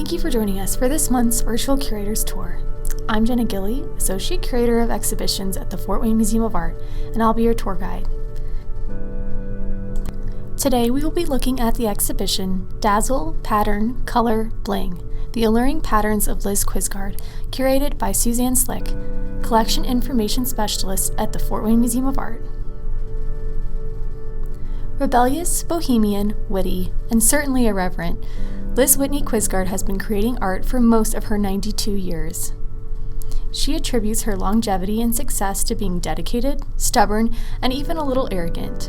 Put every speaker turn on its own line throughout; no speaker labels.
Thank you for joining us for this month's Virtual Curators Tour. I'm Jenna Gilley, Associate Curator of Exhibitions at the Fort Wayne Museum of Art, and I'll be your tour guide. Today we will be looking at the exhibition Dazzle, Pattern, Color, Bling, The Alluring Patterns of Liz Quisgard, curated by Suzanne Slick, Collection Information Specialist at the Fort Wayne Museum of Art. Rebellious, bohemian, witty, and certainly irreverent, Liz Whitney Quisgard has been creating art for most of her 92 years. She attributes her longevity and success to being dedicated, stubborn, and even a little arrogant.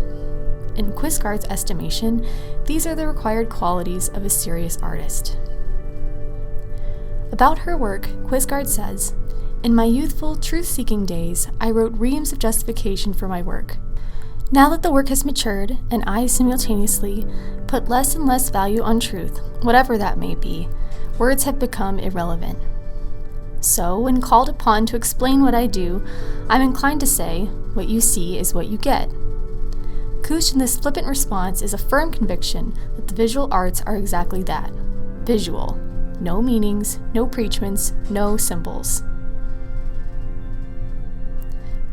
In Quisgard's estimation, these are the required qualities of a serious artist. About her work, Quisgard says, "In my youthful, truth-seeking days, I wrote reams of justification for my work. Now that the work has matured, and I simultaneously put less and less value on truth, whatever that may be, words have become irrelevant. So, when called upon to explain what I do, I'm inclined to say, what you see is what you get." Couched in this flippant response is a firm conviction that the visual arts are exactly that, visual. No meanings, no preachments, no symbols.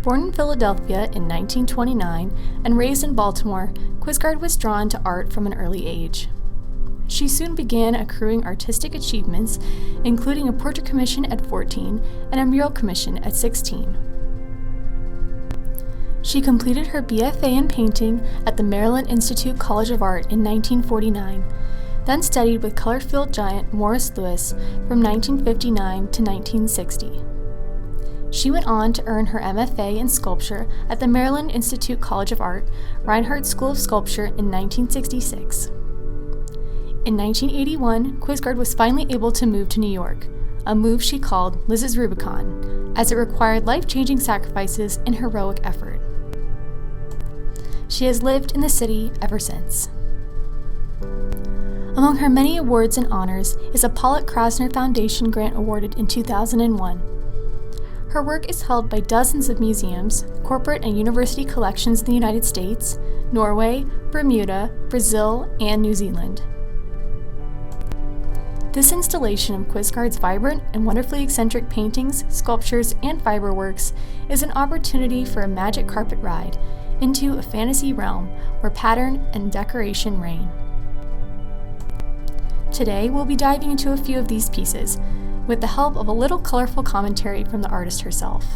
Born in Philadelphia in 1929 and raised in Baltimore, Quisgard was drawn to art from an early age. She soon began accruing artistic achievements, including a portrait commission at 14 and a mural commission at 16. She completed her BFA in painting at the Maryland Institute College of Art in 1949, then studied with color field giant Morris Louis from 1959 to 1960. She went on to earn her MFA in sculpture at the Maryland Institute College of Art, Reinhardt School of Sculpture in 1966. In 1981, Quisgard was finally able to move to New York, a move she called Liz's Rubicon, as it required life-changing sacrifices and heroic effort. She has lived in the city ever since. Among her many awards and honors is a Pollock-Krasner Foundation grant awarded in 2001. Her work is held by dozens of museums, corporate and university collections in the United States, Norway, Bermuda, Brazil, and New Zealand. This installation of Quisgard's vibrant and wonderfully eccentric paintings, sculptures, and fiberworks is an opportunity for a magic carpet ride into a fantasy realm where pattern and decoration reign. Today, we'll be diving into a few of these pieces, with the help of a little colorful commentary from the artist herself.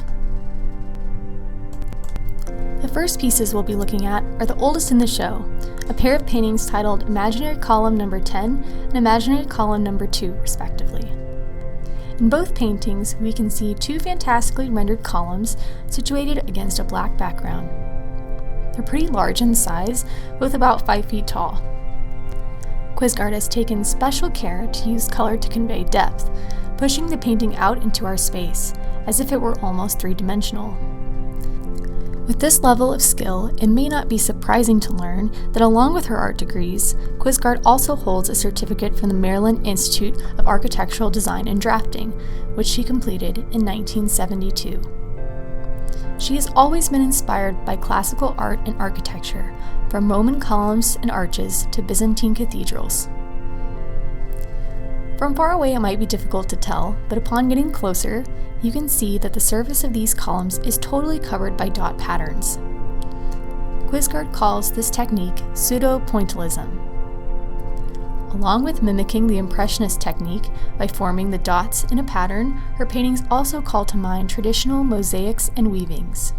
The first pieces we'll be looking at are the oldest in the show, a pair of paintings titled Imaginary Column Number 10 and Imaginary Column Number 2, respectively. In both paintings, we can see two fantastically rendered columns situated against a black background. They're pretty large in size, both about 5 feet tall. Quisgard has taken special care to use color to convey depth, pushing the painting out into our space, as if it were almost three-dimensional. With this level of skill, it may not be surprising to learn that along with her art degrees, Quisgard also holds a certificate from the Maryland Institute of Architectural Design and Drafting, which she completed in 1972. She has always been inspired by classical art and architecture, from Roman columns and arches to Byzantine cathedrals. From far away it might be difficult to tell, but upon getting closer, you can see that the surface of these columns is totally covered by dot patterns. Quisgard calls this technique pseudo-pointillism. Along with mimicking the Impressionist technique by forming the dots in a pattern, her paintings also call to mind traditional mosaics and weavings.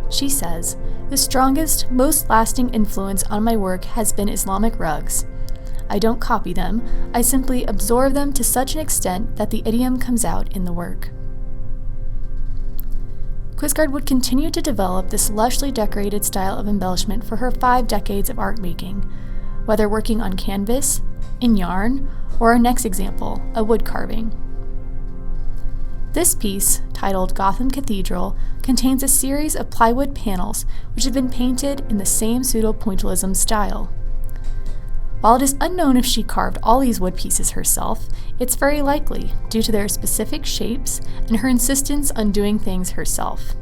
She says, "The strongest, most lasting influence on my work has been Islamic rugs. I don't copy them, I simply absorb them to such an extent that the idiom comes out in the work." Quisgard would continue to develop this lushly decorated style of embellishment for her 5 decades of art making, whether working on canvas, in yarn, or our next example, a wood carving. This piece, titled Gotham Cathedral, contains a series of plywood panels which have been painted in the same pseudo-pointillism style. While it is unknown if she carved all these wood pieces herself, it's very likely, due to their specific shapes and her insistence on doing things herself.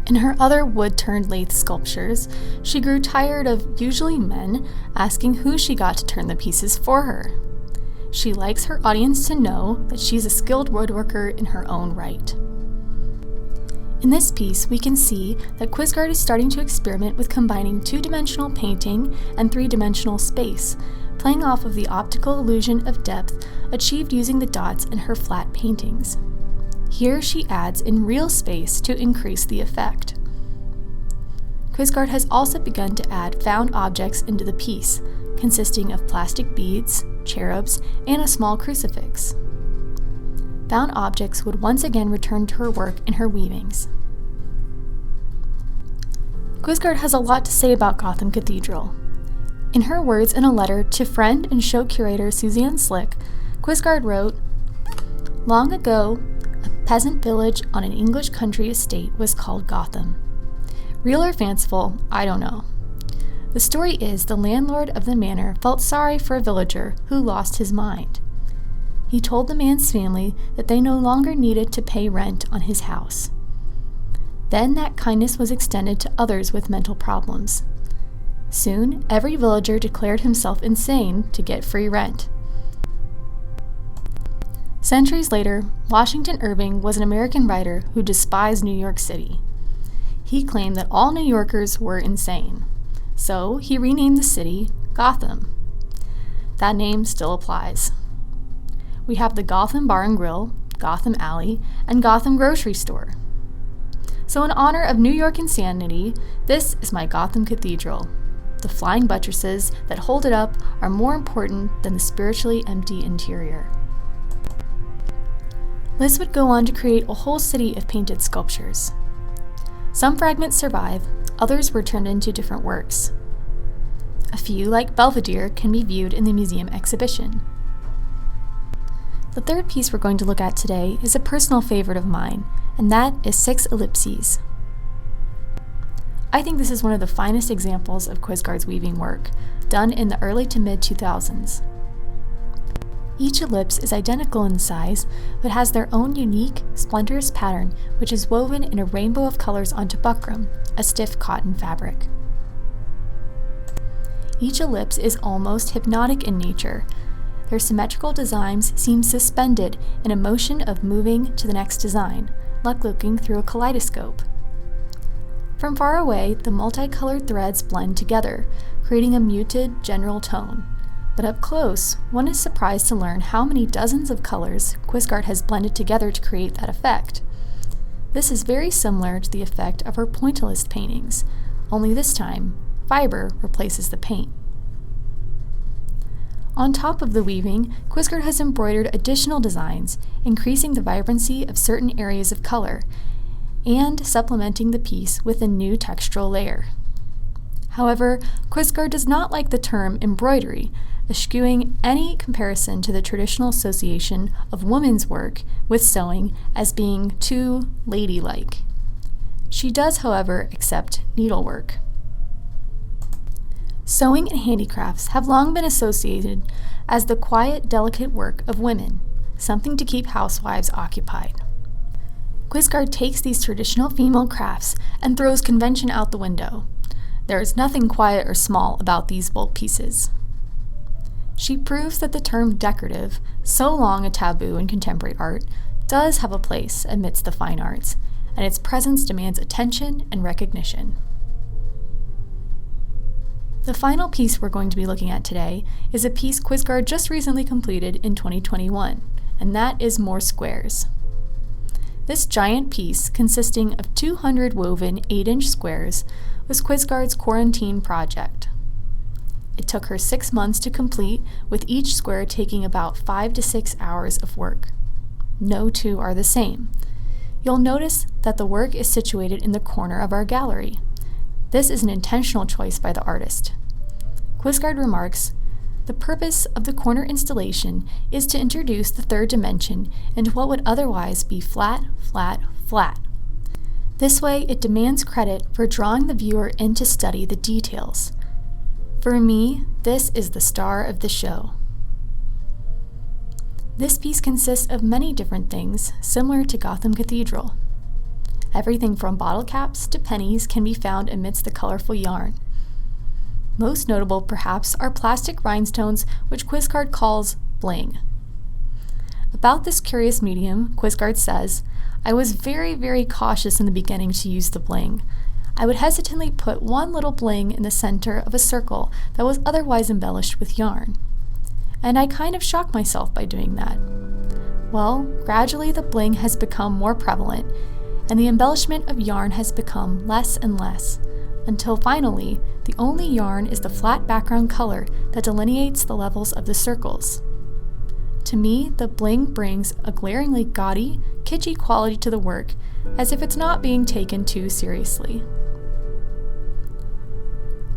In her other wood-turned lathe sculptures, she grew tired of, usually men, asking who she got to turn the pieces for her. She likes her audience to know that she's a skilled woodworker in her own right. In this piece, we can see that Quisgard is starting to experiment with combining two-dimensional painting and three-dimensional space, playing off of the optical illusion of depth achieved using the dots in her flat paintings. Here she adds in real space to increase the effect. Quisgard has also begun to add found objects into the piece, consisting of plastic beads, cherubs, and a small crucifix. Found objects would once again return to her work in her weavings. Quisgard has a lot to say about Gotham Cathedral. In her words in a letter to friend and show curator Suzanne Slick, Quisgard wrote, "Long ago, a peasant village on an English country estate was called Gotham. Real or fanciful, I don't know. The story is the landlord of the manor felt sorry for a villager who lost his mind. He told the man's family that they no longer needed to pay rent on his house. Then that kindness was extended to others with mental problems. Soon, every villager declared himself insane to get free rent." Centuries later, Washington Irving was an American writer who despised New York City. He claimed that all New Yorkers were insane, so he renamed the city Gotham. That name still applies. We have the Gotham Bar and Grill, Gotham Alley, and Gotham Grocery Store. So in honor of New York insanity, this is my Gotham Cathedral. The flying buttresses that hold it up are more important than the spiritually empty interior. Liz would go on to create a whole city of painted sculptures. Some fragments survive, others were turned into different works. A few, like Belvedere, can be viewed in the museum exhibition. The third piece we're going to look at today is a personal favorite of mine, and that is 6 ellipses. I think this is one of the finest examples of Quisgard's weaving work, done in the early to mid-2000s. Each ellipse is identical in size, but has their own unique, splendourous pattern, which is woven in a rainbow of colors onto buckram, a stiff cotton fabric. Each ellipse is almost hypnotic in nature. Their symmetrical designs seem suspended in a motion of moving to the next design, like looking through a kaleidoscope. From far away, the multicolored threads blend together, creating a muted, general tone. But up close, one is surprised to learn how many dozens of colors Quisgard has blended together to create that effect. This is very similar to the effect of her pointillist paintings, only this time, fiber replaces the paint. On top of the weaving, Quisgard has embroidered additional designs, increasing the vibrancy of certain areas of color, and supplementing the piece with a new textural layer. However, Quisgard does not like the term embroidery, eschewing any comparison to the traditional association of women's work with sewing as being too ladylike. She does, however, accept needlework. Sewing and handicrafts have long been associated as the quiet, delicate work of women, something to keep housewives occupied. Quisgard takes these traditional female crafts and throws convention out the window. There is nothing quiet or small about these bold pieces. She proves that the term decorative, so long a taboo in contemporary art, does have a place amidst the fine arts, and its presence demands attention and recognition. The final piece we're going to be looking at today is a piece Quisgard just recently completed in 2021, and that is More Squares. This giant piece, consisting of 200 woven 8-inch squares, was Quisgard's quarantine project. It took her 6 months to complete, with each square taking about 5 to 6 hours of work. No two are the same. You'll notice that the work is situated in the corner of our gallery. This is an intentional choice by the artist. Quisgard remarks, "The purpose of the corner installation is to introduce the third dimension into what would otherwise be flat, flat, flat. This way, it demands credit for drawing the viewer in to study the details. For me, this is the star of the show." This piece consists of many different things, similar to Gotham Cathedral. Everything from bottle caps to pennies can be found amidst the colorful yarn. Most notable, perhaps, are plastic rhinestones, which Quisgard calls Bling. About this curious medium, Quisgard says, "I was very, very cautious in the beginning to use the bling. I would hesitantly put one little bling in the center of a circle that was otherwise embellished with yarn. And I kind of shocked myself by doing that. Well, gradually the bling has become more prevalent, and the embellishment of yarn has become less and less, until finally, the only yarn is the flat background color that delineates the levels of the circles. To me, the bling brings a glaringly gaudy, kitschy quality to the work, as if it's not being taken too seriously."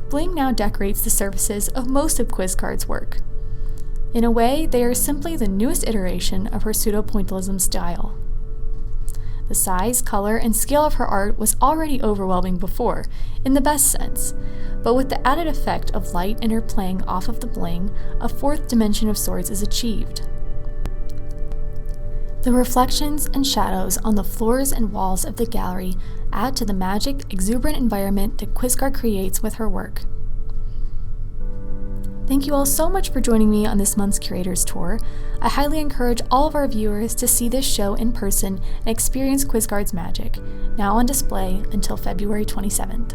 Bling now decorates the surfaces of most of Quisgard's work. In a way, they are simply the newest iteration of her pseudo-pointillism style. The size, color, and scale of her art was already overwhelming before, in the best sense, but with the added effect of light interplaying off of the bling, a fourth dimension of sorts is achieved. The reflections and shadows on the floors and walls of the gallery add to the magic, exuberant environment that Quisgard creates with her work. Thank you all so much for joining me on this month's Curator's Tour. I highly encourage all of our viewers to see this show in person and experience Quisgard's magic, now on display until February 27th.